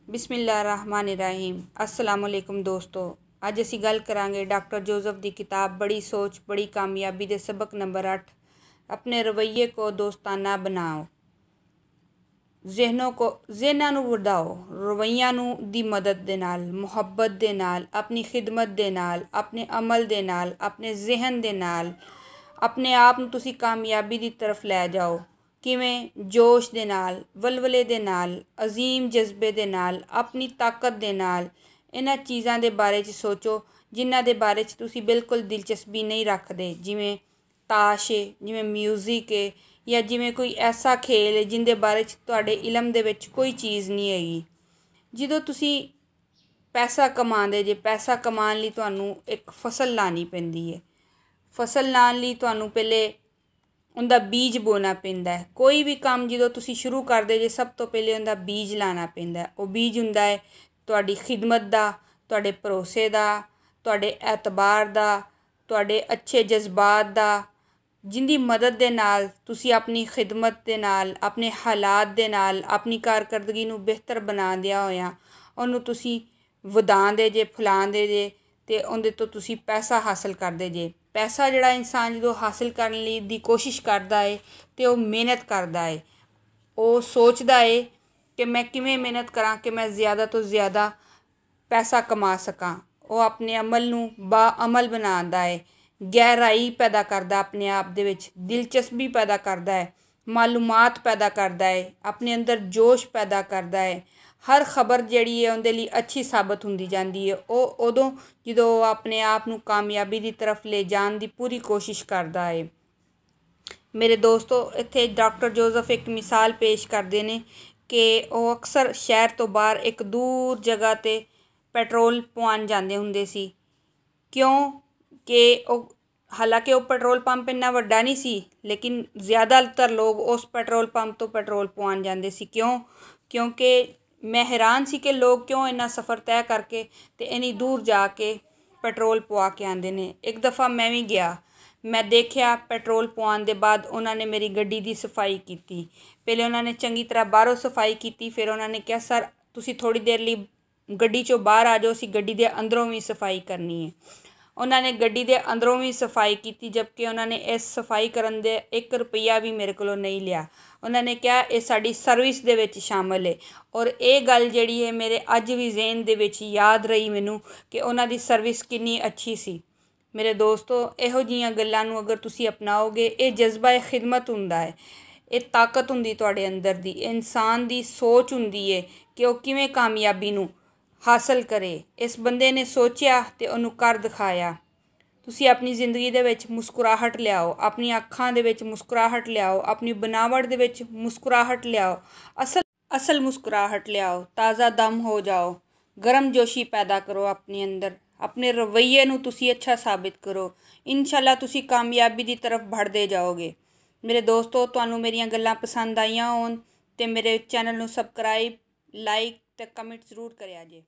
बिस्मिल्लाहिर्रहमानिर्रहीम। अस्सलामुअलैकुम दोस्तों, अज असी गल करांगे डॉक्टर जोसेफ की किताब बड़ी सोच बड़ी कामयाबी दे सबक नंबर 8 अपने रवैये को दोस्ताना बनाओ। ज़हनां नूं वधाओ। रवैया दी मदद दे नाल, मुहब्बत दे नाल, अपनी खिदमत दे नाल, अपने अमल दे नाल, अपने जहन दे नाल अपने आप नूं तुसीं कामयाबी दी तरफ लै जाओ। किवें? जोश दे नाल, वलवले दे नाल, अजीम जज्बे दे नाल, अपनी ताकत दे नाल। इन्हां चीज़ां दे बारे च सोचो जिन्हां दे बारे च तुसीं बिल्कुल दिलचस्पी नहीं रखदे, जिवें ताश है, जिवें म्यूजिक है, या जिवें कोई ऐसा खेल है जिंदे बारे च तुहाडे इलम दे विच कोई चीज़ नहीं हैगी। जदों तुसीं पैसा कमांदे जे, पैसा कमाउण लई तुहानूं एक फसल लानी पैंदी है। फसल लाउण लई तुहानूं पहले उनका बीज बोना पैंदा है। कोई भी काम जो तुसीं शुरू करदे जे, सब तो पहले उनका बीज लाना पैंदा है। वो बीज हुंदा है तुहाडी खिदमत दा, तुहाडे भरोसे दा, तुहाडे एतबार दा, तुहाडे अच्छे जज्बात दा, जिंदी मदद दे नाल तुसीं अपनी खिदमत दे नाल, अपने हालात दे नाल, अपनी कारकरदगी नूं बेहतर बनांदिया होया उहनूं तुसीं वधांदे जे, फैलांदे जे, ते उहदे तो तुसीं पैसा हासिल करदे जे। पैसा जिहड़ा इंसान जो हासिल करने लई दी कोशिश करदा है तो वह मेहनत करदा है। वो सोचदा है कि मैं किवें मेहनत करां कि मैं ज़्यादा तो ज़्यादा पैसा कमा सकां। वो अपने अमल नूं बाअमल बनांदा है, गहराई पैदा करदा अपने आप दे विच, दिलचस्पी पैदा करदा है, मालूमात पैदा करदा है, अपने अंदर जोश पैदा करदा है। हर खबर जिहड़ी है उहदे लई अच्छी साबित हुंदी जांदी है। वो उदों जदों अपने आप नूं कामयाबी दी तरफ ले जाण दी पूरी कोशिश करदा है। मेरे दोस्तों, इत्थे डॉक्टर जोसेफ एक मिसाल पेश करते हैं कि वो अक्सर शहर तो बाहर एक दूर जगह ते पेट्रोल पवाउण जांदे हुंदे सी। क्यों कि हालांकि वो पेट्रोल पंप इन्ना वड्डा नहीं सी, लेकिन ज़्यादातर लोग उस पेट्रोल पंप तो पेट्रोल पवाउण जांदे सी। क्योंकि मैं हैरान सी कि लोग क्यों इन्ना सफ़र तय करके ते इन्नी दूर जाके पेट्रोल पवा के आंदे ने। एक दफ़ा मैं भी गया, मैं देखिया पेट्रोल पवाउण दे बाद उन्होंने मेरी गड्डी की सफाई की। पहले उन्होंने चंगी तरह बाहरों सफाई की, फिर उन्होंने कहा सर तुसीं थोड़ी देर लई गड्डी चों बाहर आ जाओ, असीं गड्डी दे अंदरों भी सफाई करनी है। उन्होंने गड्डी दे अंदरों भी सफाई की, जबकि उन्होंने इस सफाई करन दे 1 रुपया भी मेरे कोलों नहीं लिया। उन्होंने कहा यह साडी सर्विस दे विच शामिल है। और ये गल जिहड़ी है मेरे अज भी ज़हन दे विच याद रही मैनूं कि उन्हां दी सर्विस कितनी अच्छी सी। मेरे दोस्तों, इहो जिहियां गल्लां नूं अगर तुसीं अपनाओगे, ये जज्बा ए खिदमत हुंदा है, ये ताकत हुंदी तुहाडे अंदर दी, इंसान दी सोच हुंदी है कि वह किवें कामयाबी नूं हासिल करे। इस बंदे ने सोचिया ते उहनूं कर दिखाया। तुसीं अपनी ज़िंदगी दे विच मुस्कुराहट लियाओ, अपनी अखां दे विच मुस्कुराहट लियाओ, अपनी बनावट दे विच मुस्कुराहट लियाओ, असल मुस्कुराहट लियाओ, ताज़ा दम हो जाओ, गर्म जोशी पैदा करो अपने अंदर, अपने रवैये नूं तुसीं अच्छा साबित करो। इंशाअल्लाह तुसीं कामयाबी दी तरफ बढ़दे जाओगे। मेरे दोस्तों, तुहानूं मेरियां गल्लां पसंद आईयां होण ते मेरे चैनल नूं सबसक्राइब, लाइक ते कमेंट जरूर करिया जे।